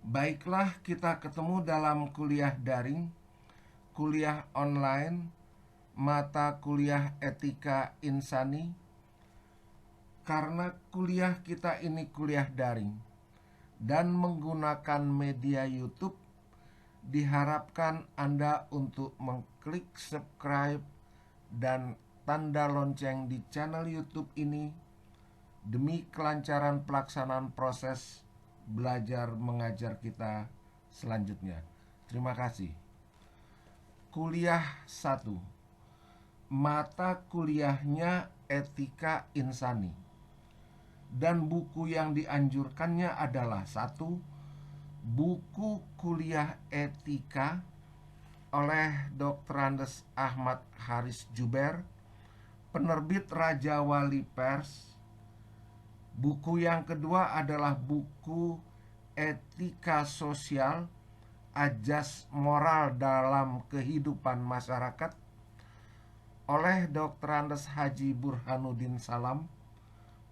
Baiklah, kita ketemu dalam kuliah daring, kuliah online, mata kuliah etika insani. Karena kuliah kita ini kuliah daring dan menggunakan media YouTube, diharapkan Anda untuk mengklik subscribe dan tanda lonceng di channel YouTube ini demi kelancaran pelaksanaan proses belajar mengajar kita selanjutnya. Terima kasih. Kuliah 1. Mata kuliahnya etika insani. Dan buku yang dianjurkannya adalah 1. Buku kuliah etika oleh Dr. Andes Ahmad Haris Juber, penerbit Raja Wali Pers. Buku yang kedua adalah buku Etika Sosial, Ajas Moral dalam Kehidupan Masyarakat oleh Dr. Andes Haji Burhanuddin Salam,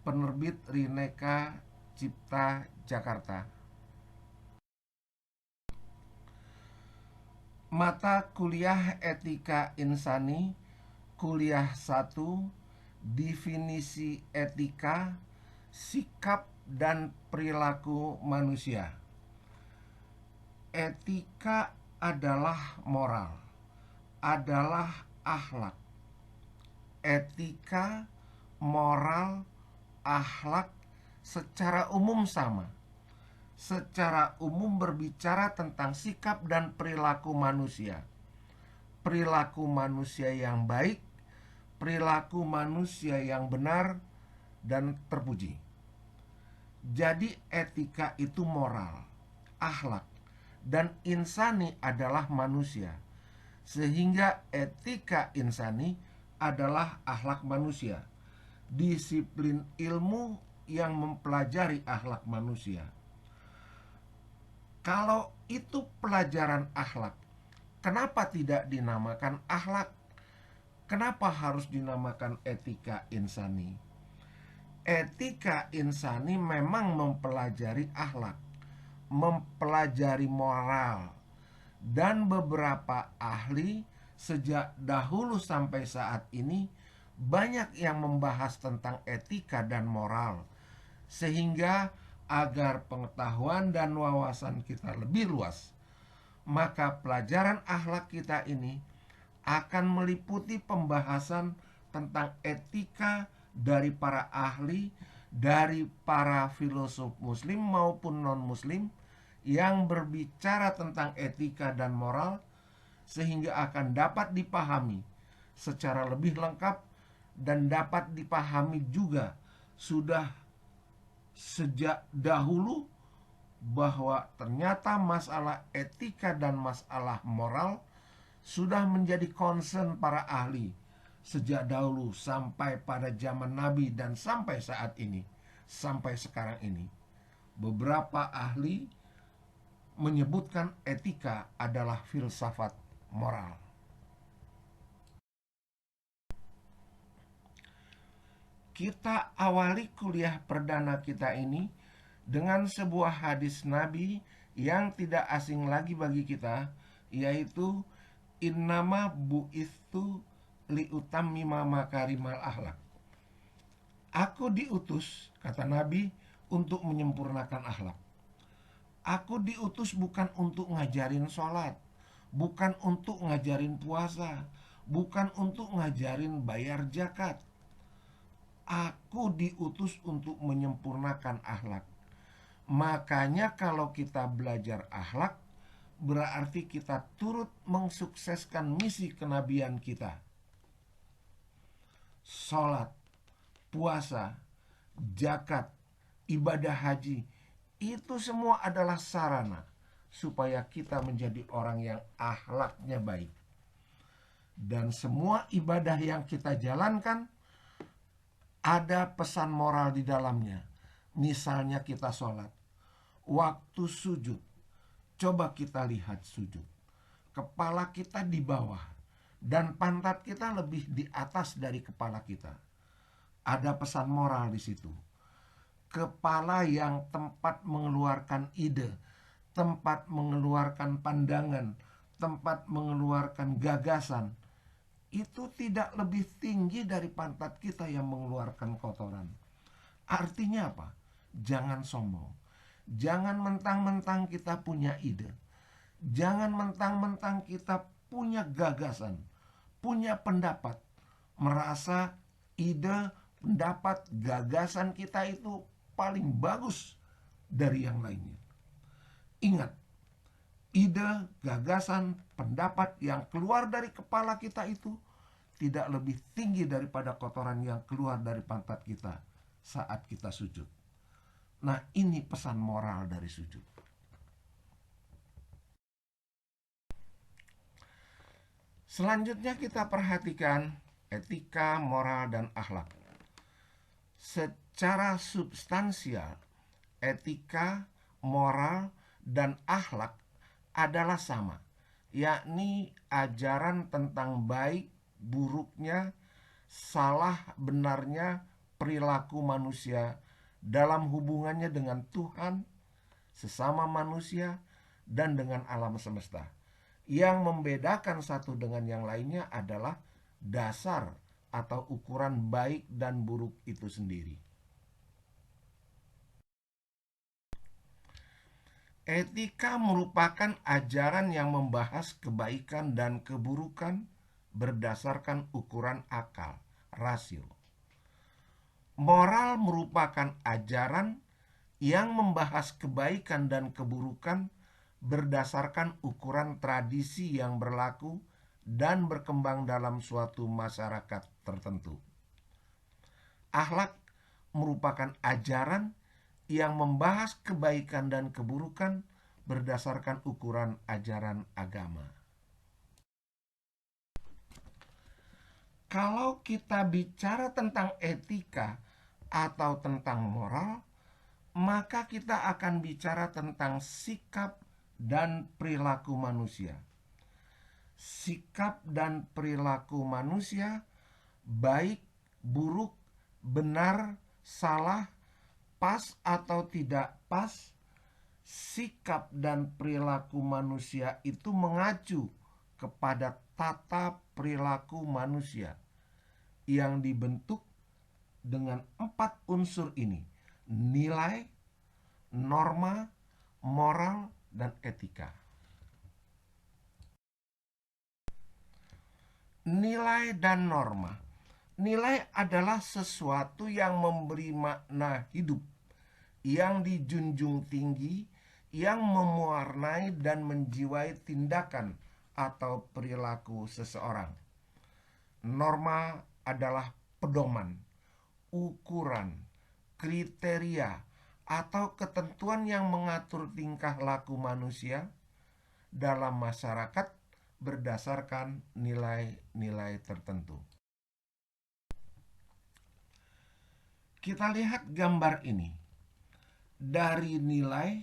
penerbit Rineka Cipta Jakarta. Mata kuliah etika insani, kuliah 1, definisi etika, sikap dan perilaku manusia. Etika adalah moral, adalah akhlak. Etika, moral, akhlak secara umum sama. Secara umum berbicara tentang sikap dan perilaku manusia. Perilaku manusia yang baik, perilaku manusia yang benar dan terpuji. Jadi etika itu moral, akhlak, dan insani adalah manusia. Sehingga etika insani adalah akhlak manusia, disiplin ilmu yang mempelajari akhlak manusia. Kalau itu pelajaran akhlak, kenapa tidak dinamakan akhlak? Kenapa harus dinamakan etika insani? Etika insani memang mempelajari akhlak, mempelajari moral, dan beberapa ahli sejak dahulu sampai saat ini banyak yang membahas tentang etika dan moral, sehingga agar pengetahuan dan wawasan kita lebih luas, maka pelajaran akhlak kita ini akan meliputi pembahasan tentang etika dari para ahli, dari para filosof muslim maupun non-muslim yang berbicara tentang etika dan moral, sehingga akan dapat dipahami secara lebih lengkap dan dapat dipahami juga sudah sejak dahulu bahwa ternyata masalah etika dan masalah moral sudah menjadi concern para ahli sejak dahulu sampai pada zaman Nabi dan sampai saat ini, sampai sekarang ini. Beberapa ahli menyebutkan etika adalah filsafat moral. Kita awali kuliah perdana kita ini dengan sebuah hadis Nabi yang tidak asing lagi bagi kita, yaitu innama bu'ithu liutammima makarimal akhlak. Aku diutus, kata Nabi, untuk menyempurnakan akhlak. Aku diutus bukan untuk ngajarin sholat, bukan untuk ngajarin puasa, bukan untuk ngajarin bayar zakat. Aku diutus untuk menyempurnakan akhlak. Makanya kalau kita belajar akhlak, berarti kita turut mensukseskan misi kenabian kita. Sholat, puasa, zakat, ibadah haji, itu semua adalah sarana supaya kita menjadi orang yang akhlaknya baik. Dan semua ibadah yang kita jalankan ada pesan moral di dalamnya. Misalnya kita sholat, waktu sujud, coba kita lihat sujud. Kepala kita di bawah dan pantat kita lebih di atas dari kepala kita. Ada pesan moral di situ. Kepala yang tempat mengeluarkan ide, tempat mengeluarkan pandangan, tempat mengeluarkan gagasan, itu tidak lebih tinggi dari pantat kita yang mengeluarkan kotoran. Artinya apa? Jangan sombong. Jangan mentang-mentang kita punya ide. Jangan mentang-mentang kita punya gagasan, punya pendapat, merasa ide, pendapat, gagasan kita itu paling bagus dari yang lainnya. Ingat, ide, gagasan, pendapat yang keluar dari kepala kita itu tidak lebih tinggi daripada kotoran yang keluar dari pantat kita saat kita sujud. Nah, ini pesan moral dari sujud. Selanjutnya kita perhatikan etika, moral, dan akhlak. Secara substansial, etika, moral, dan akhlak adalah sama, yakni ajaran tentang baik, buruknya, salah, benarnya perilaku manusia dalam hubungannya dengan Tuhan, sesama manusia, dan dengan alam semesta. Yang membedakan satu dengan yang lainnya adalah dasar atau ukuran baik dan buruk itu sendiri. Etika merupakan ajaran yang membahas kebaikan dan keburukan berdasarkan ukuran akal, rasio. Moral merupakan ajaran yang membahas kebaikan dan keburukan berdasarkan ukuran tradisi yang berlaku dan berkembang dalam suatu masyarakat tertentu. Akhlak merupakan ajaran yang membahas kebaikan dan keburukan berdasarkan ukuran ajaran agama. Kalau kita bicara tentang etika atau tentang moral, maka kita akan bicara tentang sikap dan perilaku manusia. Sikap dan perilaku manusia, baik, buruk, benar, salah, pas atau tidak pas, sikap dan perilaku manusia itu mengacu kepada tata perilaku manusia yang dibentuk dengan 4 unsur ini: nilai, norma, moral, dan etika. Nilai dan norma. Nilai adalah sesuatu yang memberi makna hidup, yang dijunjung tinggi, yang mewarnai dan menjiwai tindakan atau perilaku seseorang. Norma adalah pedoman, ukuran, kriteria, atau ketentuan yang mengatur tingkah laku manusia dalam masyarakat berdasarkan nilai-nilai tertentu. Kita lihat gambar ini. Dari nilai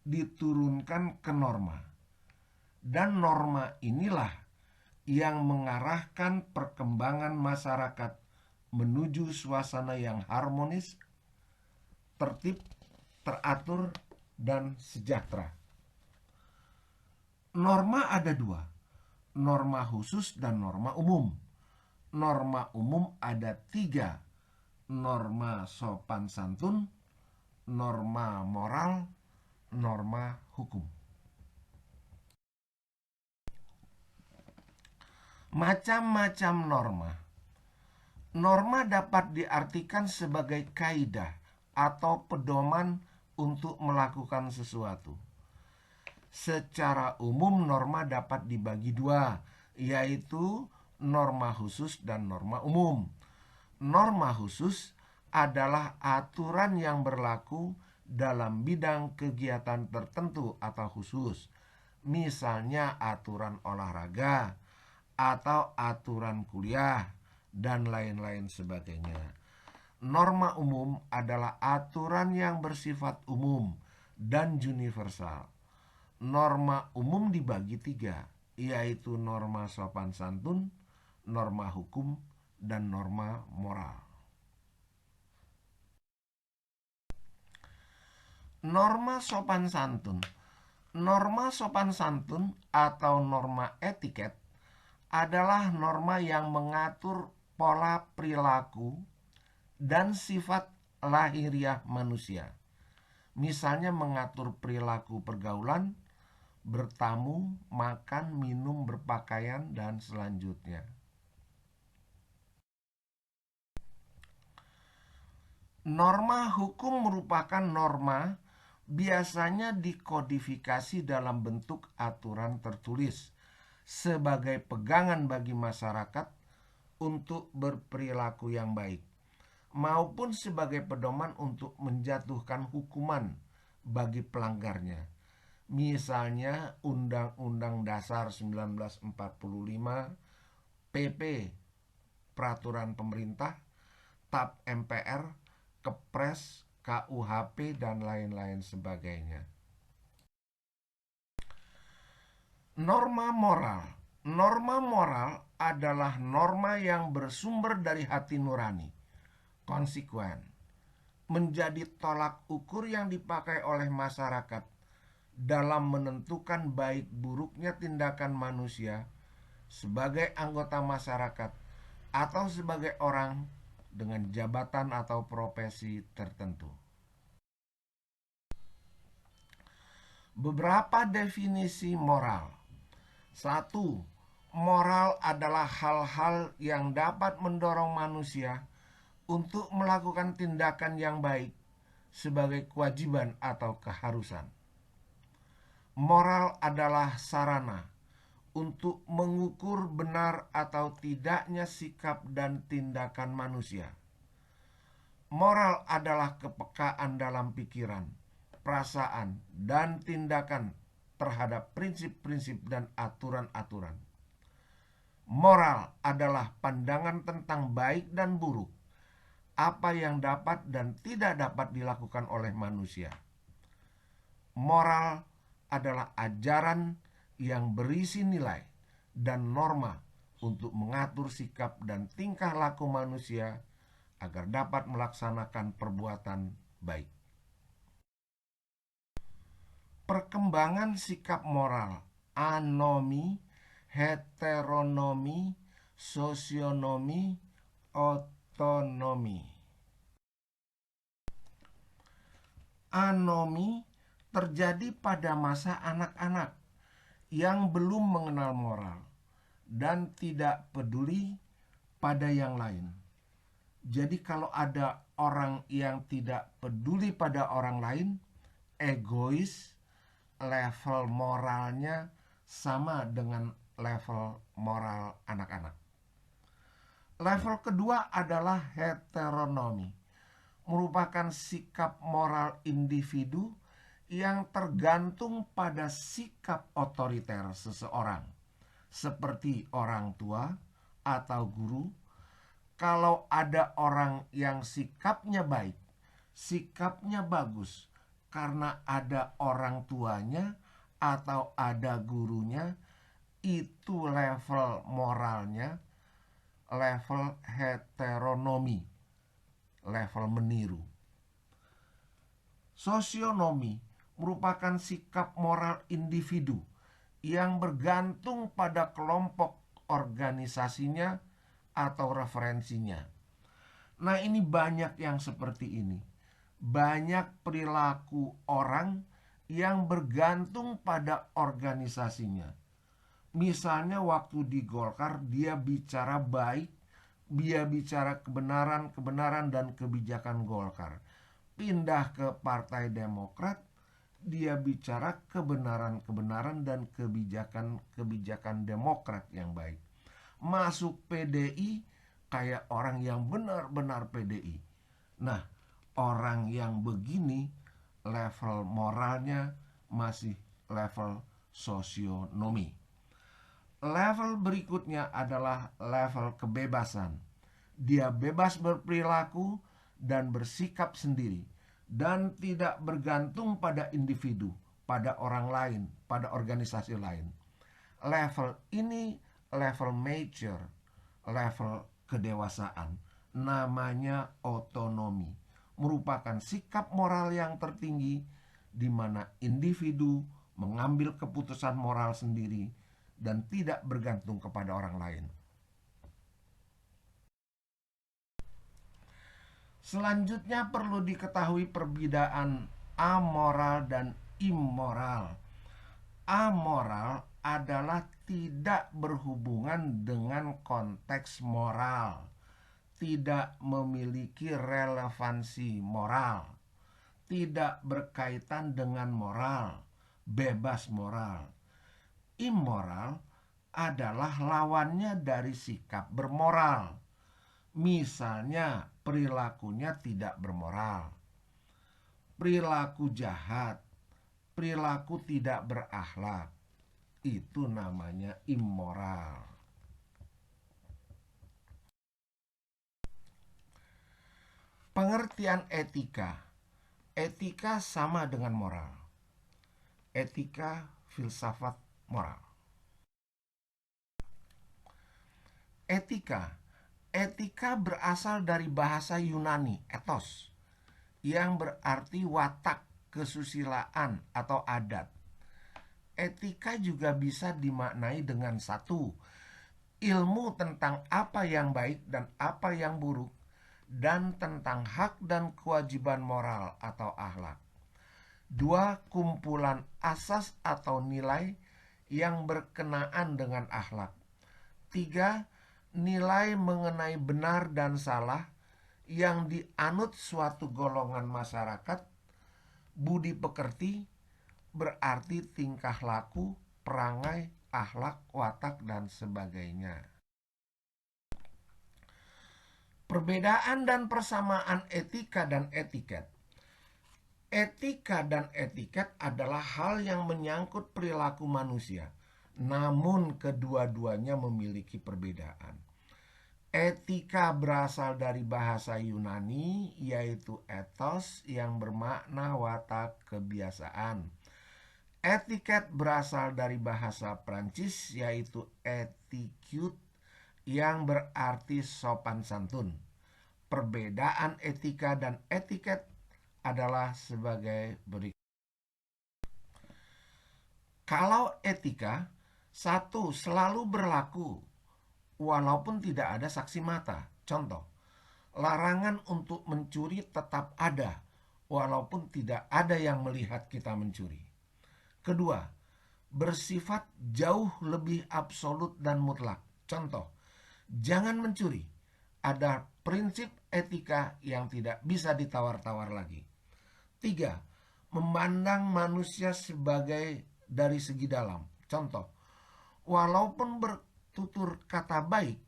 diturunkan ke norma. Dan norma inilah yang mengarahkan perkembangan masyarakat menuju suasana yang harmonis, tertib, teratur, dan sejahtera. Norma ada 2, norma khusus dan norma umum. Norma umum ada 3, norma sopan santun, norma moral, norma hukum. Macam-macam norma. Norma dapat diartikan sebagai kaidah atau pedoman untuk melakukan sesuatu. Secara umum norma dapat dibagi 2, yaitu norma khusus dan norma umum. Norma khusus adalah aturan yang berlaku dalam bidang kegiatan tertentu atau khusus. Misalnya aturan olahraga atau aturan kuliah dan lain-lain sebagainya. Norma umum adalah aturan yang bersifat umum dan universal. Norma umum dibagi 3, yaitu norma sopan santun, norma hukum, dan norma moral. Norma sopan santun. Norma sopan santun atau norma etiket adalah norma yang mengatur pola perilaku dan sifat lahiriah manusia. Misalnya mengatur perilaku pergaulan, bertamu, makan, minum, berpakaian, dan selanjutnya. Norma hukum merupakan norma biasanya dikodifikasi dalam bentuk aturan tertulis sebagai pegangan bagi masyarakat untuk berperilaku yang baik, maupun sebagai pedoman untuk menjatuhkan hukuman bagi pelanggarnya. Misalnya Undang-Undang Dasar 1945, PP, Peraturan Pemerintah, TAP MPR, Kepres, KUHP, dan lain-lain sebagainya. Norma moral. Norma moral adalah norma yang bersumber dari hati nurani, konsekuen, menjadi tolak ukur yang dipakai oleh masyarakat dalam menentukan baik buruknya tindakan manusia sebagai anggota masyarakat atau sebagai orang dengan jabatan atau profesi tertentu. Beberapa definisi moral. 1. Moral adalah hal-hal yang dapat mendorong manusia untuk melakukan tindakan yang baik sebagai kewajiban atau keharusan. Moral adalah sarana untuk mengukur benar atau tidaknya sikap dan tindakan manusia. Moral adalah kepekaan dalam pikiran, perasaan, dan tindakan terhadap prinsip-prinsip dan aturan-aturan. Moral adalah pandangan tentang baik dan buruk, apa yang dapat dan tidak dapat dilakukan oleh manusia. Moral adalah ajaran yang berisi nilai dan norma untuk mengatur sikap dan tingkah laku manusia agar dapat melaksanakan perbuatan baik. Perkembangan sikap moral, anomi, heteronomi, sosionomi, otonomi. Anomi terjadi pada masa anak-anak yang belum mengenal moral dan tidak peduli pada yang lain. Jadi kalau ada orang yang tidak peduli pada orang lain, egois, level moralnya sama dengan level moral anak-anak. Level kedua adalah heteronomi, merupakan sikap moral individu yang tergantung pada sikap otoriter seseorang, seperti orang tua atau guru. Kalau ada orang yang sikapnya baik, sikapnya bagus, karena ada orang tuanya atau ada gurunya, itu level moralnya level heteronomi, level meniru. Sosionomi merupakan sikap moral individu yang bergantung pada kelompok organisasinya atau referensinya. Nah, ini banyak yang seperti ini. Banyak perilaku orang yang bergantung pada organisasinya. Misalnya waktu di Golkar dia bicara baik, dia bicara kebenaran dan kebijakan Golkar. Pindah ke Partai Demokrat, dia bicara kebenaran dan kebijakan Demokrat yang baik. Masuk PDI kayak orang yang benar-benar PDI. Nah, orang yang begini level moralnya masih level sosionomi. Level berikutnya adalah level kebebasan. Dia bebas berperilaku dan bersikap sendiri dan tidak bergantung pada individu, pada orang lain, pada organisasi lain. Level ini level mature, level kedewasaan. Namanya otonomi. Merupakan sikap moral yang tertinggi di mana individu mengambil keputusan moral sendiri, dan tidak bergantung kepada orang lain. Selanjutnya perlu diketahui perbedaan amoral dan immoral. Amoral adalah tidak berhubungan dengan konteks moral, tidak memiliki relevansi moral, tidak berkaitan dengan moral, bebas moral. Immoral adalah lawannya dari sikap bermoral. Misalnya, perilakunya tidak bermoral, perilaku jahat, perilaku tidak berakhlak. Itu namanya immoral. Pengertian etika. Etika sama dengan moral. Etika, filsafat, moral. Etika. Etika berasal dari bahasa Yunani, ethos, yang berarti watak, kesusilaan, atau adat. Etika juga bisa dimaknai dengan satu, ilmu tentang apa yang baik dan apa yang buruk, dan tentang hak dan kewajiban moral atau akhlak. Dua, kumpulan asas atau nilai yang berkenaan dengan akhlak. Tiga, nilai mengenai benar dan salah yang dianut suatu golongan masyarakat. Budi pekerti berarti tingkah laku, perangai, akhlak, watak, dan sebagainya. Perbedaan dan persamaan etika dan etiket. Etika dan etiket adalah hal yang menyangkut perilaku manusia, namun kedua-duanya memiliki perbedaan. Etika berasal dari bahasa Yunani, yaitu ethos, yang bermakna watak, kebiasaan. Etiket berasal dari bahasa Prancis, yaitu etiquette, yang berarti sopan santun. Perbedaan etika dan etiket adalah sebagai berikut. Kalau etika, satu, selalu berlaku walaupun tidak ada saksi mata. Contoh, larangan untuk mencuri tetap ada walaupun tidak ada yang melihat kita mencuri. Kedua, bersifat jauh lebih absolut dan mutlak. Contoh, jangan mencuri. Ada prinsip etika yang tidak bisa ditawar-tawar lagi. Tiga, memandang manusia sebagai dari segi dalam. Contoh, walaupun bertutur kata baik,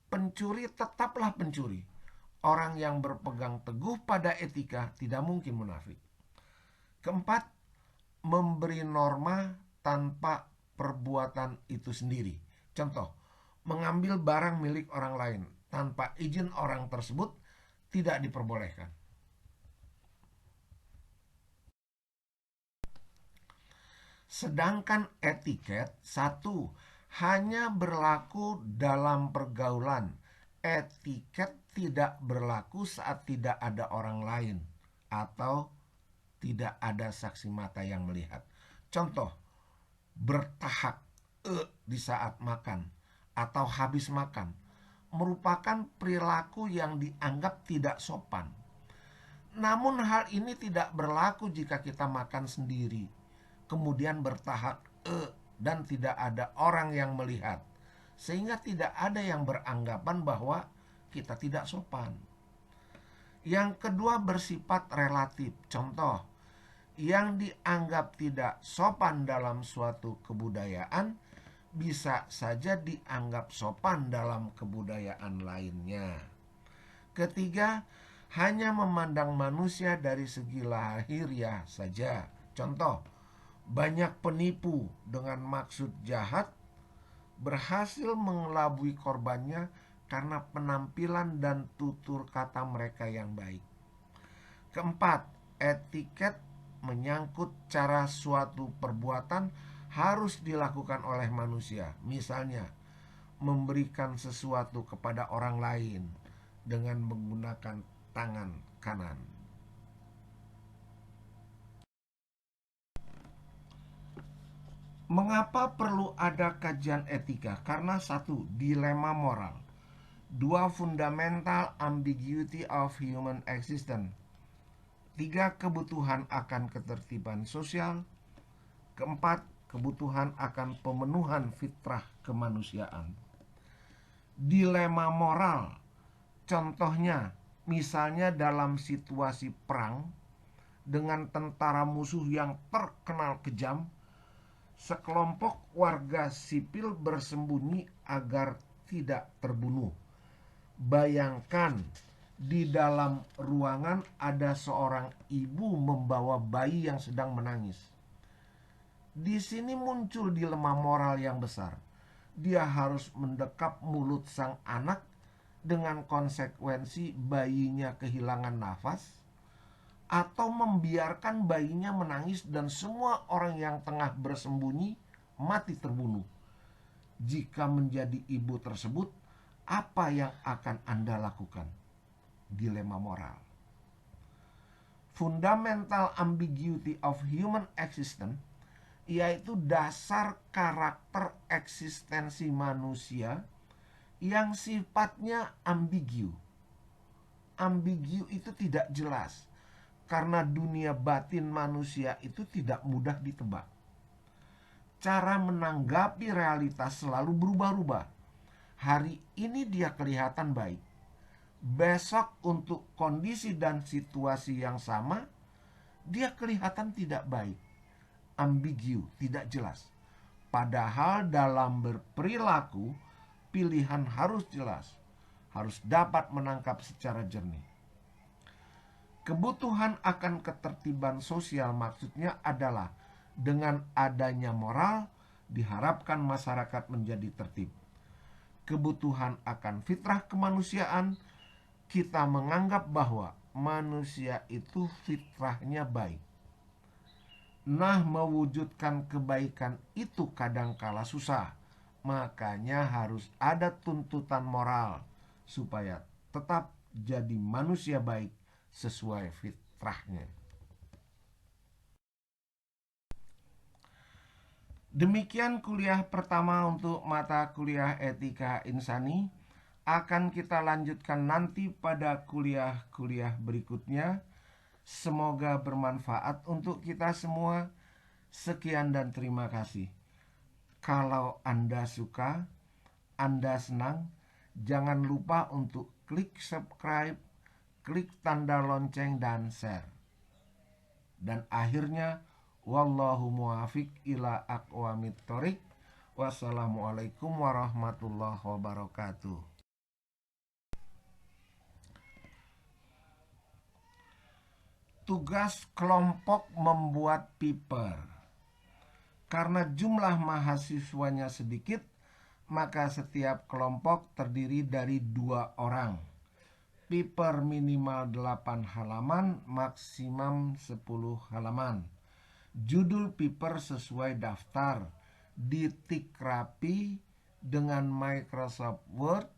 pencuri tetaplah pencuri. Orang yang berpegang teguh pada etika tidak mungkin munafik. Keempat, memberi norma tanpa perbuatan itu sendiri. Contoh, mengambil barang milik orang lain tanpa izin orang tersebut tidak diperbolehkan. Sedangkan etiket, satu, hanya berlaku dalam pergaulan. Etiket tidak berlaku saat tidak ada orang lain atau tidak ada saksi mata yang melihat. Contoh, bertahak di saat makan atau habis makan merupakan perilaku yang dianggap tidak sopan. Namun hal ini tidak berlaku jika kita makan sendiri, kemudian bertahak dan tidak ada orang yang melihat, sehingga tidak ada yang beranggapan bahwa kita tidak sopan. Yang kedua, bersifat relatif. Contoh, yang dianggap tidak sopan dalam suatu kebudayaan bisa saja dianggap sopan dalam kebudayaan lainnya. Ketiga, hanya memandang manusia dari segi lahiriah saja. Contoh, banyak penipu dengan maksud jahat berhasil mengelabui korbannya karena penampilan dan tutur kata mereka yang baik. Keempat, etiket menyangkut cara suatu perbuatan harus dilakukan oleh manusia. Misalnya, memberikan sesuatu kepada orang lain dengan menggunakan tangan kanan. Mengapa perlu ada kajian etika? Karena satu, dilema moral. Dua, fundamental ambiguity of human existence. Tiga, kebutuhan akan ketertiban sosial. Keempat, kebutuhan akan pemenuhan fitrah kemanusiaan. Dilema moral, contohnya misalnya dalam situasi perang dengan tentara musuh yang terkenal kejam, sekelompok warga sipil bersembunyi agar tidak terbunuh. Bayangkan di dalam ruangan ada seorang ibu membawa bayi yang sedang menangis. Di sini muncul dilema moral yang besar. Dia harus mendekap mulut sang anak dengan konsekuensi bayinya kehilangan nafas, atau membiarkan bayinya menangis dan semua orang yang tengah bersembunyi mati terbunuh. Jika menjadi ibu tersebut, apa yang akan Anda lakukan? Dilema moral. Fundamental ambiguity of human existence, yaitu dasar karakter eksistensi manusia yang sifatnya ambigu. Ambigu itu tidak jelas, karena dunia batin manusia itu tidak mudah ditebak. Cara menanggapi realitas selalu berubah-ubah. Hari ini dia kelihatan baik, besok untuk kondisi dan situasi yang sama dia kelihatan tidak baik. Ambigu, tidak jelas. Padahal dalam berperilaku, pilihan harus jelas, harus dapat menangkap secara jernih. Kebutuhan akan ketertiban sosial maksudnya adalah dengan adanya moral diharapkan masyarakat menjadi tertib. Kebutuhan akan fitrah kemanusiaan, kita menganggap bahwa manusia itu fitrahnya baik. Nah, mewujudkan kebaikan itu kadangkala susah. Makanya harus ada tuntutan moral supaya tetap jadi manusia baik sesuai fitrahnya. Demikian kuliah pertama untuk mata kuliah etika insani. Akan kita lanjutkan nanti pada kuliah-kuliah berikutnya. Semoga bermanfaat untuk kita semua. Sekian dan terima kasih. Kalau Anda suka, Anda senang, jangan lupa untuk klik subscribe, klik tanda lonceng dan share. Dan akhirnya, wallahu muwafiq ila aqwamit thoriq. Wassalamualaikum warahmatullahi wabarakatuh. Tugas kelompok membuat paper. Karena jumlah mahasiswanya sedikit, maka setiap kelompok terdiri dari 2 orang. Paper minimal 8 halaman, maksimum 10 halaman. Judul paper sesuai daftar, ditik rapi dengan Microsoft Word,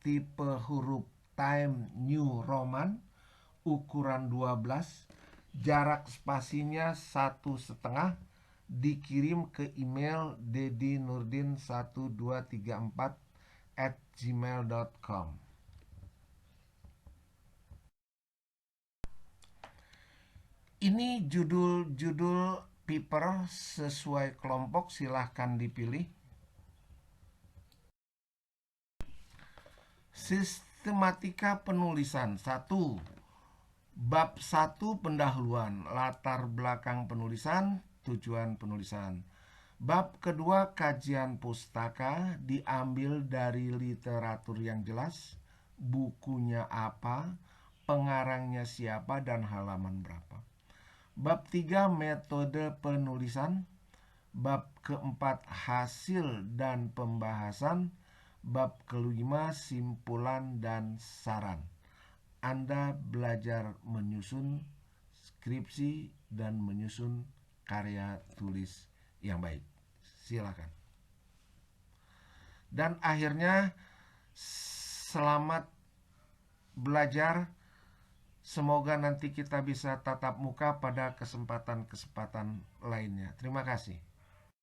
tipe huruf Time New Roman, ukuran 12, jarak spasinya 1,5, dikirim ke email dedinurdin1234@gmail.com. Ini judul-judul paper sesuai kelompok, silahkan dipilih. Sistematika penulisan 1. Bab 1 pendahuluan, latar belakang penulisan, tujuan penulisan. Bab kedua kajian pustaka, diambil dari literatur yang jelas, bukunya apa, pengarangnya siapa, dan halaman berapa. Bab 3 metode penulisan. Bab keempat hasil dan pembahasan. Bab kelima simpulan dan saran. Anda belajar menyusun skripsi dan menyusun karya tulis yang baik. Silakan. Dan akhirnya, selamat belajar. Semoga nanti kita bisa tatap muka pada kesempatan-kesempatan lainnya. Terima kasih.